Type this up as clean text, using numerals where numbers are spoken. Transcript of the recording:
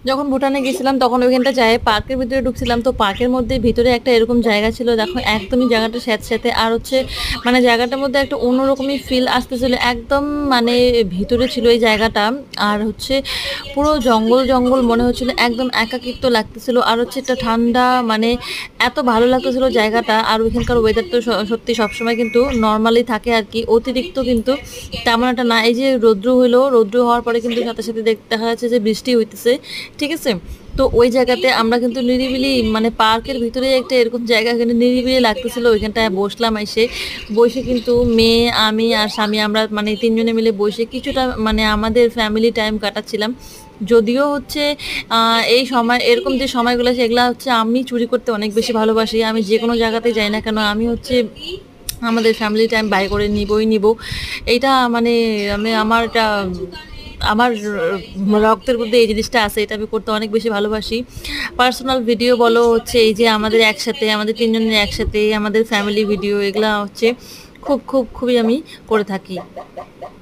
যখন ভুটানে গেছিলাম তখন ওইখানটা যাই পার্কের ভিতরে ঢুকছিলাম, তো পার্কের মধ্যে ভিতরে একটা এরকম জায়গা ছিল, দেখো একদমই জায়গাটা স্যাঁতস্যাঁতে আর হচ্ছে মানে জায়গাটার মধ্যে একটা অন্যরকমই ফিল আসতেছিল একদম, মানে ভিতরে ছিল এই জায়গাটা। আর হচ্ছে পুরো জঙ্গল জঙ্গল মনে হচ্ছিল, একদম একাকিত্ব লাগতেছিল আর হচ্ছে একটা ঠান্ডা, মানে এত ভালো লাগতেছিল জায়গাটা। আর ওইখানকার ওয়েদার তো সত্যি সবসময় কিন্তু নর্মালি থাকে আর কি, অতিরিক্ত কিন্তু তেমন একটা না। এই যে রৌদ্র হইলো, রৌদ্র হওয়ার পরে কিন্তু সাথে সাথে দেখা যাচ্ছে যে বৃষ্টি হইতেছে, ঠিক আছে। তো ওই জায়গাতে আমরা কিন্তু নিরিবিলি, মানে পার্কের ভিতরে একটা এরকম জায়গা, কিন্তু নিরিবিলি লাগতেছিল, ওইখানটায় বসলাম এসে। বসে কিন্তু মেয়ে, আমি আর স্বামী, আমরা মানে তিনজনে মিলে বসে কিছুটা মানে আমাদের ফ্যামিলি টাইম কাটাচ্ছিলাম। যদিও হচ্ছে এই সময় এরকম যে সময়গুলো সেগুলো হচ্ছে আমি চুরি করতে অনেক বেশি ভালোবাসি। আমি যে কোনো জায়গাতে যাই না কেন, আমি হচ্ছে আমাদের ফ্যামিলি টাইম বাই করে নিবই নিব। এইটা মানে আমি আমার এটা আমার রক্তের মধ্যে এই জিনিসটা আছে, এটা আমি করতে অনেক বেশি ভালোবাসি। পার্সোনাল ভিডিও বলো হচ্ছে এই যে আমাদের একসাথে, আমাদের তিনজনের একসাথে আমাদের ফ্যামিলি ভিডিও, এগুলা হচ্ছে খুব খুব খুবই আমি করে থাকি।